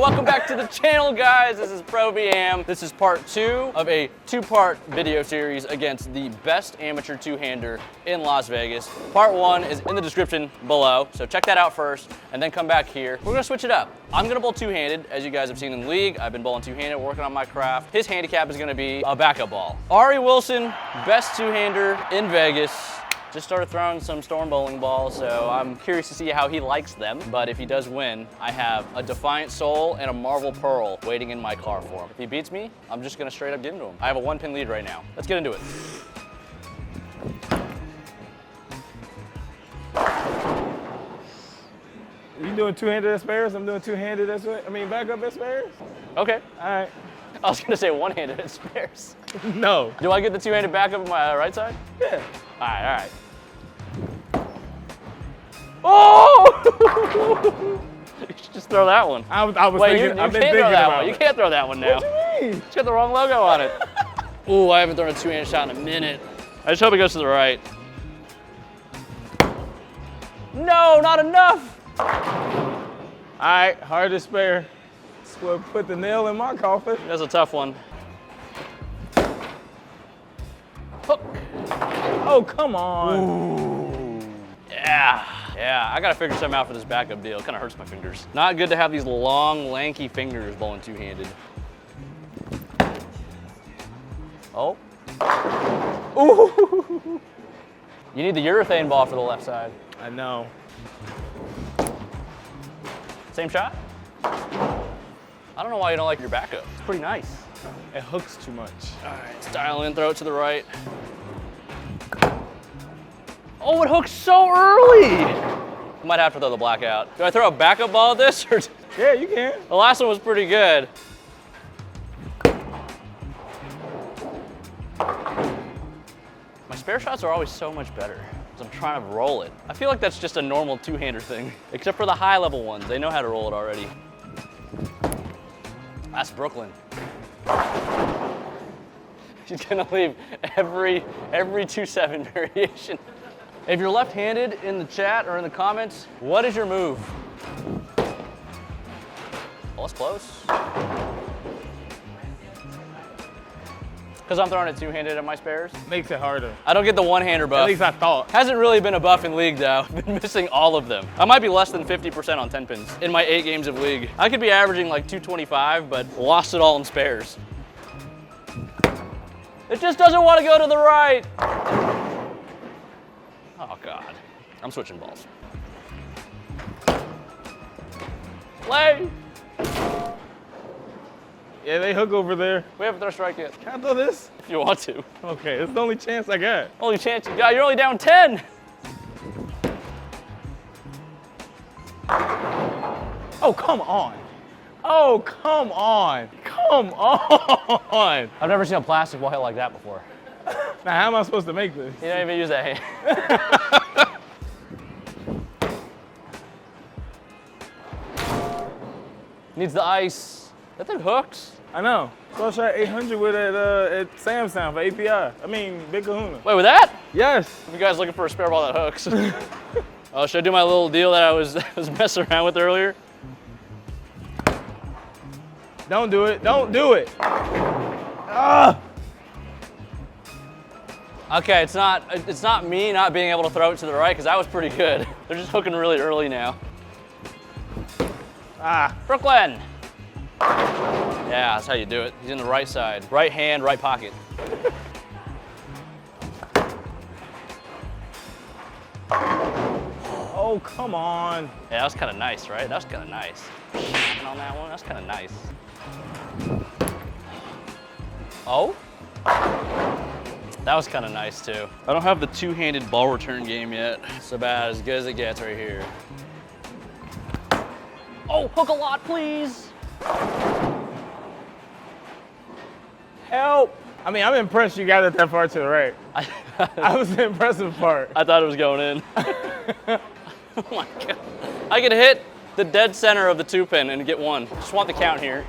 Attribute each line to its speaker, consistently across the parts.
Speaker 1: welcome back to the channel, guys. This is Pro VM. This is part 2 of a 2-part video series against the best amateur two-hander in Las Vegas. Part 1 is in the description below, so check that out first, and then come back here. We're gonna switch it up. I'm gonna bowl two-handed, as you guys have seen in the league. I've been bowling two-handed, working on my craft. His handicap is gonna be a backup ball. Ari Wilson, best two-hander in Vegas. Just started throwing some storm bowling balls, so I'm curious to see how he likes them. But if he does win, I have a Defiant Soul and a Marvel Pearl waiting in my car for him. If he beats me, I'm just gonna straight up give him to him. I have a 1-pin lead right now. Let's get into it.
Speaker 2: You doing two-handed at spares? I'm doing two-handed at spares? I mean, backup at spares?
Speaker 1: Okay.
Speaker 2: All right.
Speaker 1: I was gonna say one-handed at spares.
Speaker 2: No.
Speaker 1: Do I get the two-handed backup on my right side?
Speaker 2: Yeah.
Speaker 1: All right, all right. Oh! You should just throw that one.
Speaker 2: I was
Speaker 1: Wait,
Speaker 2: thinking,
Speaker 1: you
Speaker 2: I've been
Speaker 1: can't
Speaker 2: thinking
Speaker 1: throw that
Speaker 2: about
Speaker 1: one.
Speaker 2: it.
Speaker 1: You can't throw that one now.
Speaker 2: What do you mean?
Speaker 1: It's got the wrong logo on it. Ooh, I haven't thrown a two-handed shot in a minute. I just hope it goes to the right. No, not enough.
Speaker 2: All right, hard to spare. That's what put the nail in my coffin.
Speaker 1: That's a tough one. Hook.
Speaker 2: Oh, come on.
Speaker 1: Ooh. Yeah, I gotta figure something out for this backup deal. It kinda hurts my fingers. Not good to have these long, lanky fingers bowling two-handed. Oh. Ooh. You need the urethane ball for the left side.
Speaker 2: I know.
Speaker 1: Same shot? I don't know why you don't like your backup. It's pretty nice.
Speaker 2: It hooks too much.
Speaker 1: All right, let's dial in, throw it to the right. Oh, it hooks so early. I might have to throw the black out. Do I throw a backup ball at this? Or
Speaker 2: Yeah, you can.
Speaker 1: the last one was pretty good. My spare shots are always so much better because I'm trying to roll it. I feel like that's just a normal two-hander thing, except for the high-level ones. They know how to roll it already. That's Brooklyn. She's gonna leave every 2-7 variation. If you're left-handed, in the chat or in the comments, what is your move? Well, that's close. Because I'm throwing it two-handed at my spares.
Speaker 2: Makes it harder.
Speaker 1: I don't get the one-hander buff.
Speaker 2: At least I thought.
Speaker 1: Hasn't really been a buff in league though. I've been missing all of them. I might be less than 50% on 10 pins in my 8 games of league. I could be averaging like 225, but lost it all in spares. It just doesn't want to go to the right. Oh God. I'm switching balls. Play.
Speaker 2: Yeah, they hook over there.
Speaker 1: We haven't thrown a strike yet.
Speaker 2: Can I throw this?
Speaker 1: If you want to.
Speaker 2: Okay, it's the only chance I got.
Speaker 1: Only chance you got. You're only down 10.
Speaker 2: Oh, come on. Oh, come on. Come on.
Speaker 1: I've never seen a plastic ball hit like that before.
Speaker 2: Now, how am I supposed to make this?
Speaker 1: You don't even use that hand. Needs the ice. That thing hooks.
Speaker 2: I know. So I shot 800 with it at Sam's Town for API. I mean, Big Kahuna.
Speaker 1: Wait, with that?
Speaker 2: Yes.
Speaker 1: You guys looking for a spare ball that hooks? Oh, should I do my little deal that I was messing around with earlier?
Speaker 2: Don't do it. Don't do it. Ah!
Speaker 1: Okay, it's not me not being able to throw it to the right because that was pretty good. They're just hooking really early now.
Speaker 2: Ah.
Speaker 1: Brooklyn. Yeah, that's how you do it. He's in the right side. Right hand, right pocket.
Speaker 2: Oh, come on.
Speaker 1: Yeah, that was kind of nice, right? That was kind of nice. And on that one, that's kind of nice. Oh? That was kind of nice too. I don't have the two-handed ball return game yet. It's about as good as it gets right here. Oh, hook a lot, please.
Speaker 2: Help. I mean, I'm impressed you got it that far to the right. That was the impressive part.
Speaker 1: I thought it was going in. Oh my God. I could hit the dead center of the 2-pin and get one. Just want the count here.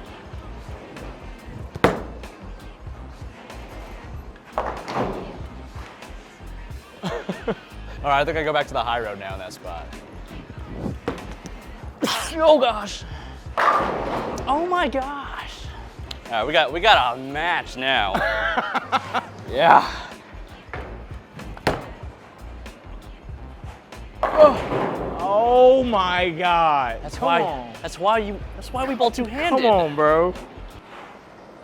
Speaker 1: All right, I think I go back to the high road now in that spot. Oh gosh. Oh Oh my gosh. All right, we got a match now. Yeah.
Speaker 2: Oh my God.
Speaker 1: That's
Speaker 2: Come
Speaker 1: why.
Speaker 2: on.
Speaker 1: That's why we bowl two-handed.
Speaker 2: Come on, bro.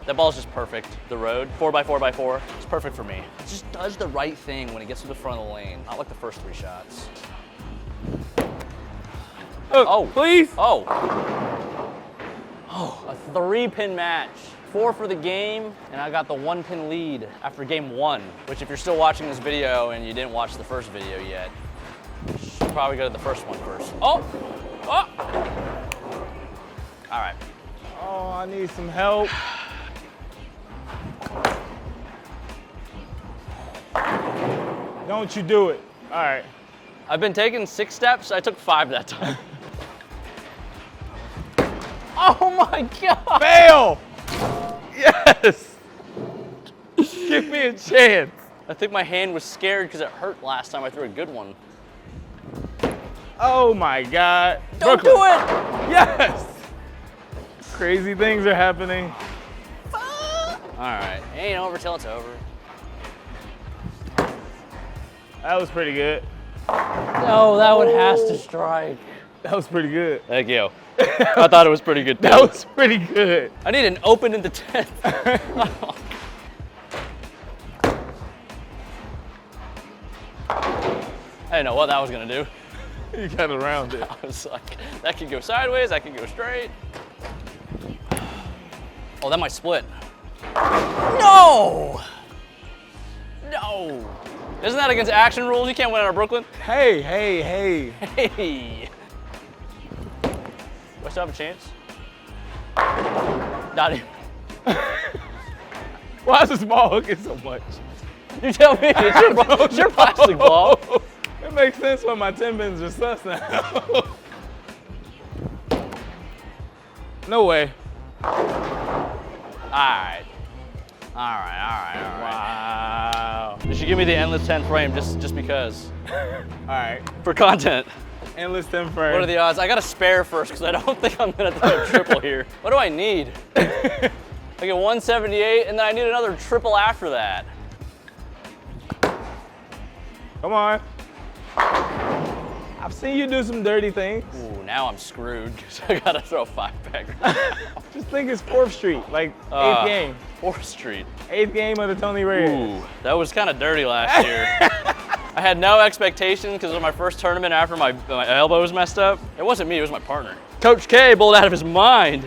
Speaker 1: That ball's just perfect. The road, 4x4x4, it's perfect for me. It just does the right thing when it gets to the front of the lane. Not like the first 3 shots.
Speaker 2: Oh, please.
Speaker 1: Oh, a 3-pin match. 4 for the game, and I got the 1-pin lead after game 1, which if you're still watching this video and you didn't watch the first video yet, you should probably go to the first one first. Oh! Oh! All right.
Speaker 2: Oh, I need some help. Don't you do it. All right.
Speaker 1: I've been taking 6 steps. I took 5 that time. Oh my God!
Speaker 2: Fail! Yes! Give me a chance.
Speaker 1: I think my hand was scared because it hurt last time I threw a good one.
Speaker 2: Oh my God.
Speaker 1: Don't
Speaker 2: Brooklyn.
Speaker 1: do it!
Speaker 2: Yes! Crazy things are happening.
Speaker 1: All right, ain't over till it's over.
Speaker 2: That was pretty good.
Speaker 1: No, that one has to strike.
Speaker 2: That was pretty good.
Speaker 1: Thank you. I thought it was pretty good too.
Speaker 2: That was pretty good.
Speaker 1: I need an open in the 10th. Oh. I didn't know what that was gonna do.
Speaker 2: You got around it.
Speaker 1: I was like, that could go sideways, that could go straight. Oh, that might split. No! No! Isn't that against action rules? You can't win out of Brooklyn.
Speaker 2: Hey, hey, hey.
Speaker 1: Hey! Do I still have a chance? Not even.
Speaker 2: Why is this ball hooking so much?
Speaker 1: You tell me. It's your plastic ball.
Speaker 2: It makes sense why my 10 pins are sus now. No way.
Speaker 1: Alright. Alright.
Speaker 2: Wow.
Speaker 1: You should give me the endless 10 frame just because.
Speaker 2: All right.
Speaker 1: For content.
Speaker 2: Endless 10 frame.
Speaker 1: What are the odds? I got to spare first because I don't think I'm going to throw a triple here. What do I need? I get 178 and then I need another triple after that.
Speaker 2: Come on. I've seen you do some dirty things.
Speaker 1: Ooh, now I'm screwed because I got to throw a 5-pack.
Speaker 2: Just think it's 4th Street, like 8th game.
Speaker 1: 4th Street.
Speaker 2: 8th game of the Tony Reyes.
Speaker 1: Ooh, that was kind of dirty last year. I had no expectations because it was my first tournament after my elbow was messed up. It wasn't me, it was my partner. Coach K bowled out of his mind.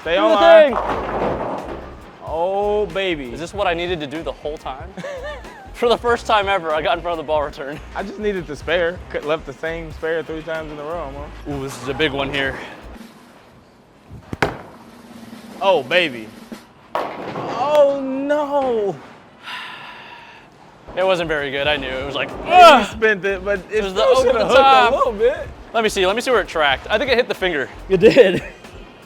Speaker 2: Stay
Speaker 1: Do
Speaker 2: on
Speaker 1: the
Speaker 2: line.
Speaker 1: thing.
Speaker 2: Oh, baby.
Speaker 1: Is this what I needed to do the whole time? For the first time ever, I got in front of the ball return.
Speaker 2: I just needed the spare. Left the same spare 3 times in a row, almost.
Speaker 1: Ooh, this is a big one here.
Speaker 2: Oh, baby. Oh, no.
Speaker 1: It wasn't very good, I knew. It was like,
Speaker 2: You
Speaker 1: ugh!
Speaker 2: spent it, but it
Speaker 1: was the
Speaker 2: still
Speaker 1: over
Speaker 2: should
Speaker 1: the
Speaker 2: have hooked
Speaker 1: top.
Speaker 2: a little bit.
Speaker 1: Let me see where it tracked. I think it hit the finger.
Speaker 3: You did.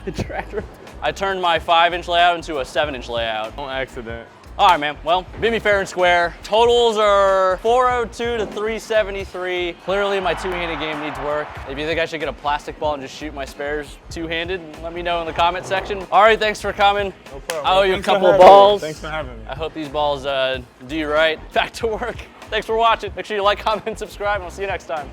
Speaker 3: It tracked right.
Speaker 1: I turned my 5-inch layout into a 7-inch layout.
Speaker 2: On accident.
Speaker 1: All right, man. Well, beat me fair and square. Totals are 402 to 373. Clearly, my two-handed game needs work. If you think I should get a plastic ball and just shoot my spares two-handed, let me know in the comment section. All right, thanks for coming.
Speaker 2: No problem.
Speaker 1: I owe you a
Speaker 2: Thanks for
Speaker 1: couple of
Speaker 2: having me.
Speaker 1: balls.
Speaker 2: Thanks for having me.
Speaker 1: I hope these balls do you right. Back to work. Thanks for watching. Make sure you like, comment, and subscribe, and I'll see you next time.